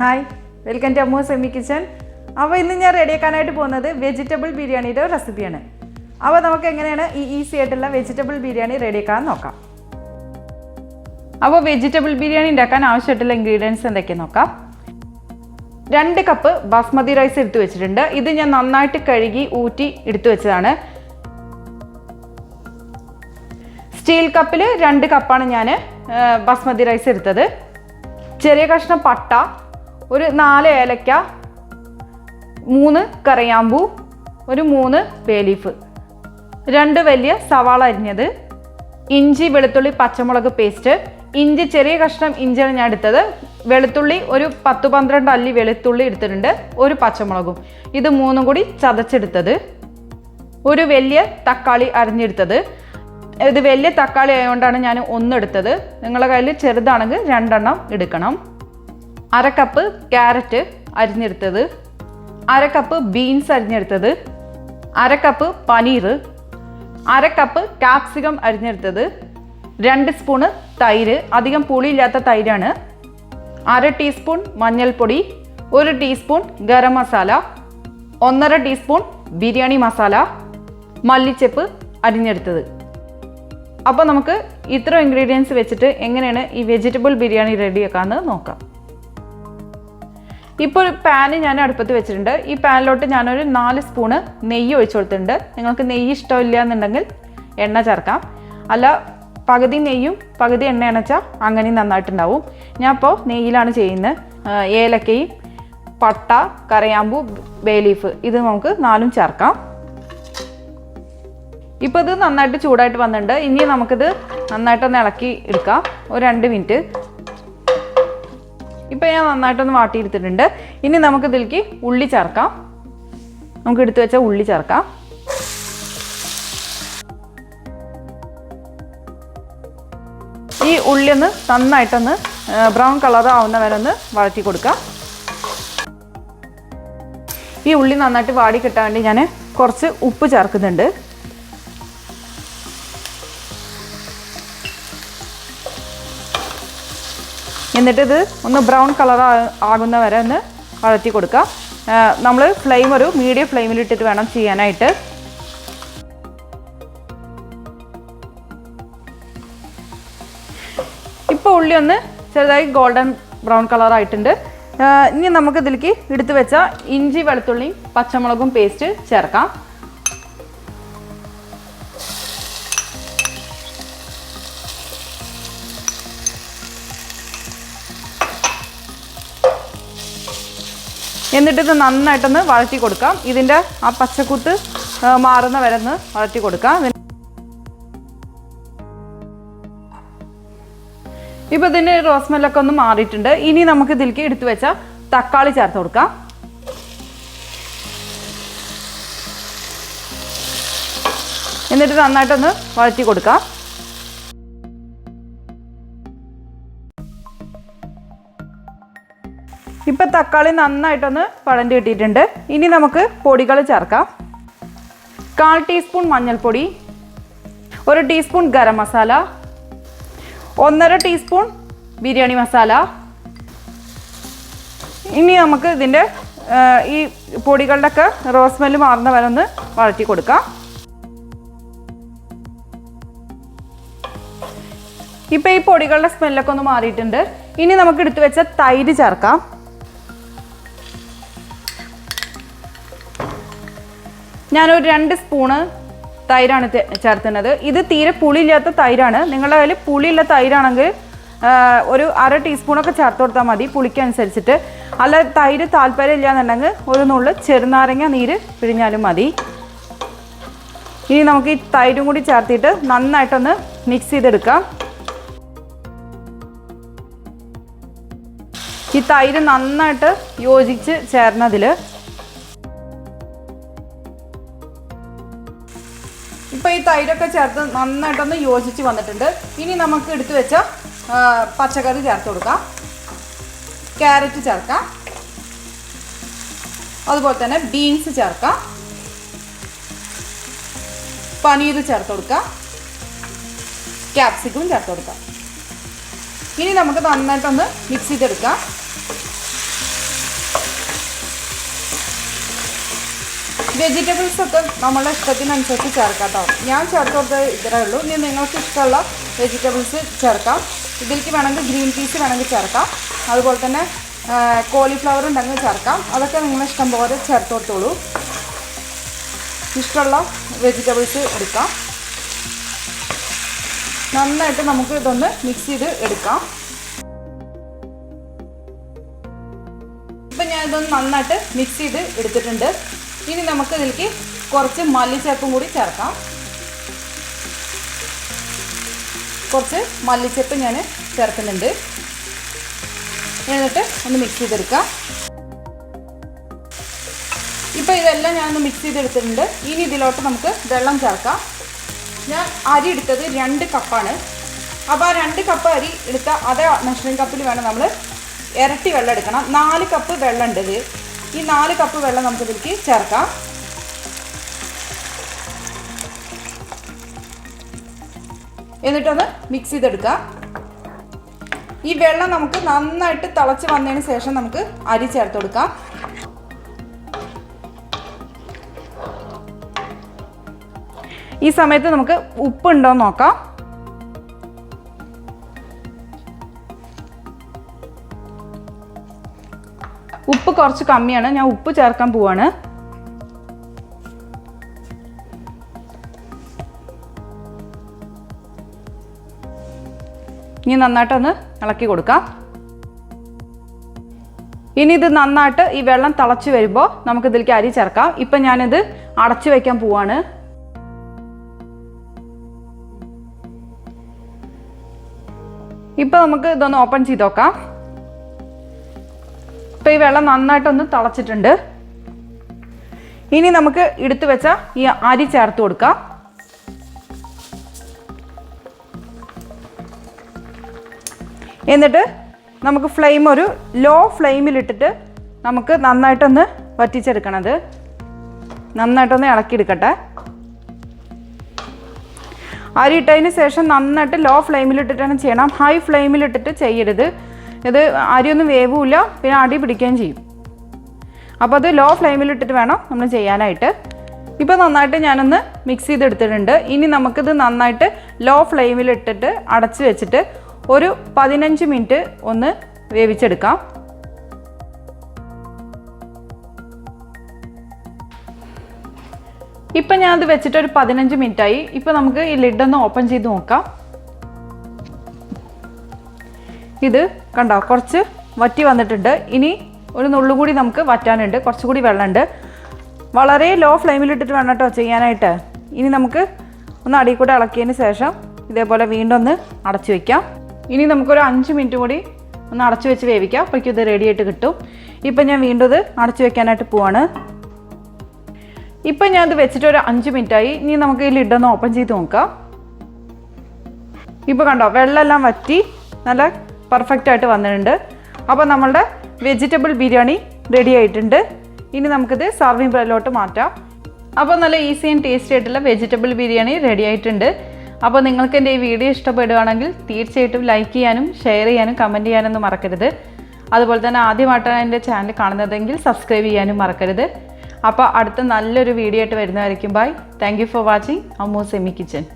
Hi, welcome to Ammus Yummy Kitchen. Now, I am ready to vegetable biryani recipe. Now, we will easy vegetable biryani ready. Now, vegetable biryani ingredients are 2 cup Basmati Rice. This is നന്നായിട്ട് കഴുകി ഊറ്റി എടുത്തു വെച്ചതാണ്. Steel കപ്പിൽ 2 കപ്പാണ് ഞാൻ Basmati Rice എടുത്തത്. ചെറിയ കഷ്ണം പട്ട, ഒരു 4 ഏലക്ക, 3 കറിയാമ്പൂ, ഒരു 3 ബേ ലീഫ്, 2 വലിയ സവാള അരിഞ്ഞത്, ഇഞ്ചി വെളുത്തുള്ളി പച്ചമുളക് പേസ്റ്റ്, ഇഞ്ചി ചെറിയ കഷ്ണം ഇഞ്ചിയാണ് ഞാൻ എടുത്തത്. വെളുത്തുള്ളി ഒരു 10-12 അല്ലി വെളുത്തുള്ളി എടുത്തിട്ടുണ്ട്, ഒരു പച്ചമുളകും, ഇത് 3 കൂടി ചതച്ചെടുത്തത്, ഒരു വലിയ തക്കാളി അരിഞ്ഞെടുത്തത്. ഇത് വലിയ തക്കാളി ആയതുകൊണ്ടാണ് ഞാൻ 1 എടുത്തത്. നിങ്ങളുടെ കയ്യിൽ ചെറുതാണെങ്കിൽ 2 എണ്ണം എടുക്കണം. 1/2 കപ്പ് ക്യാരറ്റ് അരിഞ്ഞെടുത്തത്, 1/2 കപ്പ് ബീൻസ് അരിഞ്ഞെടുത്തത്, 1/2 കപ്പ് പനീർ, 1/2 കപ്പ് കാപ്സിക്കം അരിഞ്ഞെടുത്തത്, 2 സ്പൂൺ തൈര്, അധികം പുളിയില്ലാത്ത തൈരാണ്, 1/2 ടീസ്പൂൺ മഞ്ഞൾപ്പൊടി, 1 ടീസ്പൂൺ ഗരം മസാല, 1/2 ടീസ്പൂൺ ബിരിയാണി മസാല, മല്ലിച്ചപ്പ് അരിഞ്ഞെടുത്തത്. അപ്പോൾ നമുക്ക് ഇത്ര ഇൻഗ്രീഡിയൻസ് വെച്ചിട്ട് എങ്ങനെയാണ് ഈ വെജിറ്റബിൾ ബിരിയാണി റെഡിയാക്കാമെന്ന് നോക്കാം. ഇപ്പോൾ പാൻ ഞാൻ അടുപ്പത്ത് വെച്ചിട്ടുണ്ട്. ഈ പാനിലോട്ട് ഞാനൊരു 4 സ്പൂണ് നെയ്യ് ഒഴിച്ചു കൊടുത്തിട്ടുണ്ട്. നിങ്ങൾക്ക് നെയ്യ് ഇഷ്ടമില്ല എന്നുണ്ടെങ്കിൽ എണ്ണ ചേർക്കാം, അല്ല പകുതി നെയ്യും പകുതി എണ്ണ അണച്ചാൽ അങ്ങനെ നന്നായിട്ടുണ്ടാവും. ഞാൻ ഇപ്പോൾ നെയ്യിലാണ് ചെയ്യുന്നത്. ഏലക്കയും പട്ട, കറിയാമ്പൂ, ബേ ലീഫ്, ഇത് നമുക്ക് 4ഉം ചേർക്കാം. ഇപ്പോൾ ഇത് നന്നായിട്ട് ചൂടായിട്ട് വന്നിട്ടുണ്ട്. ഇനി നമുക്കിത് നന്നായിട്ടൊന്ന് ഇളക്കി എടുക്കാം, ഒരു 2 മിനിറ്റ്. ഇപ്പോൾ ഞാൻ നന്നായിട്ടൊന്ന് വാട്ടിയെടുത്തിട്ടുണ്ട്. ഇനി നമുക്കിതിലേക്ക് ഉള്ളി ചേർക്കാം. നമുക്ക് എടുത്തു വെച്ച ഉള്ളി ചേർക്കാം. ഈ ഉള്ളി ഒന്ന് നന്നായിട്ടൊന്ന് ബ്രൗൺ കളർ ആവുന്ന വരെ ഒന്ന് വഴറ്റി കൊടുക്കാം. ഈ ഉള്ളി നന്നായിട്ട് വാടി കിട്ടാൻ വേണ്ടി ഞാൻ കുറച്ച് ഉപ്പ് ചേർക്കുന്നുണ്ട്. എന്നിട്ടിത് ഒന്ന് ബ്രൗൺ കളർ ആകുന്ന വരെ ഒന്ന് വഴറ്റി കൊടുക്കാം. നമ്മൾ ഫ്ലെയിം ഒരു മീഡിയം ഫ്ലെയിമിലിട്ടിട്ട് വേണം ചെയ്യാനായിട്ട്. ഇപ്പോൾ ഉള്ളി ഒന്ന് ചെറുതായി ഗോൾഡൻ ബ്രൗൺ കളർ ആയിട്ടുണ്ട്. ഇനി നമുക്ക് ഇതിലേക്ക് എടുത്തു വെച്ച ഇഞ്ചി വെളുത്തുള്ളിയും പച്ചമുളകും പേസ്റ്റ് ചേർക്കാം. എന്നിട്ട് ഇത് നന്നായിട്ടൊന്ന് വഴറ്റി കൊടുക്കാം. ഇതിൻ്റെ ആ പച്ചക്കുത്ത് മാറുന്ന വരെ ഒന്ന് വഴറ്റി കൊടുക്കാം. ഇപ്പോൾ ഇതിൻ്റെ റോസ്മെല്ലൊക്കെ ഒന്ന് മാറിയിട്ടുണ്ട്. ഇനി നമുക്ക് ഇതിലേക്ക് എടുത്തു വെച്ച തക്കാളി ചേർത്ത് കൊടുക്കാം. എന്നിട്ട് നന്നായിട്ടൊന്ന് വഴറ്റി കൊടുക്കാം. ഇപ്പോൾ തക്കാളി നന്നായിട്ടൊന്ന് വഴണ്ടി കിട്ടിയിട്ടുണ്ട്. ഇനി നമുക്ക് പൊടികൾ ചേർക്കാം. 1/4 ടീസ്പൂൺ മഞ്ഞൾപ്പൊടി, 1 ടീസ്പൂൺ ഗരം മസാല, 1/2 ടീസ്പൂൺ ബിരിയാണി മസാല. ഇനി നമുക്ക് ഇതിൻ്റെ ഈ പൊടികളുടെയൊക്കെ റോസ് സ്മെല്ല് മാറുന്ന വരെ ഒന്ന് വഴറ്റി കൊടുക്കാം. ഇപ്പോൾ ഈ പൊടികളുടെ സ്മെല്ലൊക്കെ ഒന്ന് മാറിയിട്ടുണ്ട്. ഇനി നമുക്ക് എടുത്തു വെച്ച തൈര് ചേർക്കാം. ഞാനൊരു 2 സ്പൂണ് തൈരാണ് ചേർത്തുന്നത്. ഇത് തീരെ പുളിയില്ലാത്ത തൈരാണ്. നിങ്ങളുടെ കയ്യിൽ പുളിയുള്ള തൈരാണെങ്കിൽ ഒരു 1/2 ടീസ്പൂണൊക്കെ ചേർത്ത് കൊടുത്താൽ മതി, പുളിക്കനുസരിച്ചിട്ട്. അല്ല തൈര് താല്പര്യമില്ല എന്നുണ്ടെങ്കിൽ ഒരു നുള്ളു ചെറുനാരങ്ങ നീര് പിഴിഞ്ഞാലും മതി. ഇനി നമുക്ക് ഈ തൈരും കൂടി ചേർത്തിട്ട് നന്നായിട്ടൊന്ന് മിക്സ് ചെയ്തെടുക്കാം. ഈ തൈര് നന്നായിട്ട് യോജിച്ച് ചേർന്നതിൽ ഇപ്പോൾ ഈ തൈരൊക്കെ ചേർത്ത് നന്നായിട്ടൊന്ന് യോജിച്ച് വന്നിട്ടുണ്ട്. ഇനി നമുക്ക് എടുത്തു വെച്ച പച്ചക്കറി ചേർത്ത് കൊടുക്കാം. ക്യാരറ്റ് ചേർക്കാം, അതുപോലെ തന്നെ ബീൻസ് ചേർക്കാം, പനീർ ചേർത്ത് കൊടുക്കാം, ക്യാപ്സിക്കം ചേർത്ത് കൊടുക്കാം. ഇനി നമുക്ക് നന്നായിട്ടൊന്ന് മിക്സ് ചെയ്തെടുക്കാം. വെജിറ്റബിൾസ് ഒക്കെ നമ്മളുടെ ഇഷ്ടത്തിനനുസരിച്ച് ചേർക്കാം കേട്ടോ. ഞാൻ ചേർത്ത് കൊടുത്തത് ഇത്രേ ഉള്ളൂ. ഇനി നിങ്ങൾക്ക് ഇഷ്ടമുള്ള വെജിറ്റബിൾസ് ചേർക്കാം. ഇതിലേക്ക് വേണമെങ്കിൽ ഗ്രീൻ പീസ് വേണമെങ്കിൽ ചേർക്കാം. അതുപോലെ തന്നെ കോളിഫ്ലവർ ഉണ്ടെങ്കിൽ ചേർക്കാം. അതൊക്കെ നിങ്ങളെ ഇഷ്ടം പോലെ ചേർത്ത് കൊടുത്തോളൂ. ഇഷ്ടമുള്ള വെജിറ്റബിൾസ് എടുക്കാം. നന്നായിട്ട് നമുക്ക് ഇതൊന്ന് മിക്സ് ചെയ്ത് എടുക്കാം. ഇപ്പം ഞാൻ ഇതൊന്ന് നന്നായിട്ട് മിക്സ് ചെയ്ത് എടുത്തിട്ടുണ്ട്. ഇനി നമുക്ക് ഇതിലേക്ക് കുറച്ച് മല്ലിച്ചപ്പും കൂടി ചേർക്കാം. കുറച്ച് മല്ലിച്ചപ്പ് ഞാൻ ചേർക്കുന്നുണ്ട്. എന്നിട്ട് ഒന്ന് മിക്സ് ചെയ്തെടുക്കാം. ഇപ്പോൾ ഇതെല്ലാം ഞാനൊന്ന് മിക്സ് ചെയ്തെടുത്തിട്ടുണ്ട്. ഇനി ഇതിലോട്ട് നമുക്ക് വെള്ളം ചേർക്കാം. ഞാൻ അരി എടുത്തത് 2 കപ്പാണ്. അപ്പോൾ ആ 2 കപ്പ് അരി എടുത്ത അതേ മെഷറിംഗ് കപ്പിൽ വേണം നമ്മൾ ഇരട്ടി വെള്ളം എടുക്കണം. 4 കപ്പ് വെള്ളം ഉണ്ട് ഇത്. ഈ 4 കപ്പ് വെള്ളം നമുക്ക് ഇതിലേക്ക് ചേർക്കാം. എന്നിട്ടൊന്ന് മിക്സ് ചെയ്തെടുക്കാം. ഈ വെള്ളം നമുക്ക് നന്നായിട്ട് തിളച്ച് വന്നതിന് ശേഷം നമുക്ക് അരി ചേർത്ത് കൊടുക്കാം. ഈ സമയത്ത് നമുക്ക് ഉപ്പുണ്ടോ എന്ന് നോക്കാം. ഉപ്പ് കുറച്ച് കമ്മിയാണ്. ഞാൻ ഉപ്പ് ചേർക്കാൻ പോവാണ്. ഇനി നന്നായിട്ടൊന്ന് ഇളക്കി കൊടുക്കാം. ഇനി ഇത് നന്നായിട്ട് ഈ വെള്ളം തിളച്ച് വരുമ്പോൾ നമുക്ക് ഇതിലേക്ക് അരി ചേർക്കാം. ഇപ്പം ഞാനിത് അടച്ചു വയ്ക്കാൻ പോവാണ്. ഇപ്പം നമുക്ക് ഇതൊന്ന് ഓപ്പൺ ചെയ്ത് നോക്കാം. ഇപ്പം ഈ വെള്ളം നന്നായിട്ടൊന്ന് തിളച്ചിട്ടുണ്ട്. ഇനി നമുക്ക് എടുത്തു വെച്ച ഈ അരി ചേർത്ത് കൊടുക്കാം. എന്നിട്ട് നമുക്ക് ഫ്ലെയിം ഒരു ലോ ഫ്ലെയിമിലിട്ടിട്ട് നമുക്ക് നന്നായിട്ടൊന്ന് വറ്റിച്ചെടുക്കണത്. നന്നായിട്ടൊന്ന് ഇളക്കിയെടുക്കട്ടെ. അരി ഇട്ടതിന് ശേഷം നന്നായിട്ട് ലോ ഫ്ലെയിമിലിട്ടിട്ടാണ് ചെയ്യണം. ഹൈ ഫ്ലെയിമിലിട്ടിട്ട് ചെയ്യരുത്. ഇത് അരിയൊന്നും വേവില്ല, പിന്നെ അടി പിടിക്കുകയും ചെയ്യും. അപ്പോൾ അത് ലോ ഫ്ലെയിമിലിട്ടിട്ട് വേണം നമ്മൾ ചെയ്യാനായിട്ട്. ഇപ്പോൾ നന്നായിട്ട് ഞാനൊന്ന് മിക്സ് ചെയ്തെടുത്തിട്ടുണ്ട്. ഇനി നമുക്കിത് നന്നായിട്ട് ലോ ഫ്ലെയിമിലിട്ടിട്ട് അടച്ച് വെച്ചിട്ട് ഒരു 15 മിനിറ്റ് ഒന്ന് വേവിച്ചെടുക്കാം. ഇപ്പം ഞാനത് വെച്ചിട്ട് ഒരു 15 മിനിറ്റായി. ഇപ്പം നമുക്ക് ഈ ലിഡൊന്ന് ഓപ്പൺ ചെയ്ത് നോക്കാം. ഇത് കണ്ടോ, കുറച്ച് വറ്റി വന്നിട്ടുണ്ട്. ഇനി ഒരു നുള്ളു കൂടി നമുക്ക് വറ്റാനുണ്ട്. കുറച്ചുകൂടി വെള്ളമുണ്ട്. വളരെ ലോ ഫ്ലെയിമിലിട്ടിട്ട് വേണം കേട്ടോ ചെയ്യാനായിട്ട്. ഇനി നമുക്ക് ഒന്ന് അടിയിൽ കൂടെ ഇളക്കിയതിന് ശേഷം ഇതേപോലെ വീണ്ടും ഒന്ന് അടച്ചു വയ്ക്കാം. ഇനി നമുക്കൊരു 5 മിനിറ്റ് കൂടി ഒന്ന് അടച്ചു വെച്ച് വേവിക്കാം. അപ്പോഴേക്കും ഇത് റെഡി ആയിട്ട് കിട്ടും. ഇപ്പം ഞാൻ വീണ്ടും ഇത് അടച്ചു വെക്കാനായിട്ട് പോവാണ്. ഇപ്പം ഞാനത് വെച്ചിട്ട് ഒരു 5 മിനിറ്റായി. ഇനി നമുക്ക് ഈ ലിഡൊന്ന് ഓപ്പൺ ചെയ്ത് നോക്കാം. ഇപ്പോൾ കണ്ടോ, വെള്ളമെല്ലാം വറ്റി നല്ല പെർഫെക്റ്റ് ആയിട്ട് വന്നിട്ടുണ്ട്. അപ്പോൾ നമ്മളുടെ വെജിറ്റബിൾ ബിരിയാണി റെഡി ആയിട്ടുണ്ട്. ഇനി നമുക്കിത് സർവിങ് പ്ലേറ്റിലോട്ട് മാറ്റാം. അപ്പോൾ നല്ല ഈസി ആൻഡ് ടേസ്റ്റി ആയിട്ടുള്ള വെജിറ്റബിൾ ബിരിയാണി റെഡി ആയിട്ടുണ്ട്. അപ്പോൾ നിങ്ങൾക്ക് എൻ്റെ ഈ വീഡിയോ ഇഷ്ടപ്പെടുകയാണെങ്കിൽ തീർച്ചയായിട്ടും ലൈക്ക് ചെയ്യാനും ഷെയർ ചെയ്യാനും കമൻറ്റ് ചെയ്യാനൊന്നും മറക്കരുത്. അതുപോലെ തന്നെ ആദ്യമായിട്ടാണ് എൻ്റെ ചാനൽ കാണുന്നതെങ്കിൽ സബ്സ്ക്രൈബ് ചെയ്യാനും മറക്കരുത്. അപ്പോൾ അടുത്ത നല്ലൊരു വീഡിയോ ആയിട്ട് വരുന്നതായിരിക്കും. Bye. Thank you for watching Ammu's Yummy kitchen.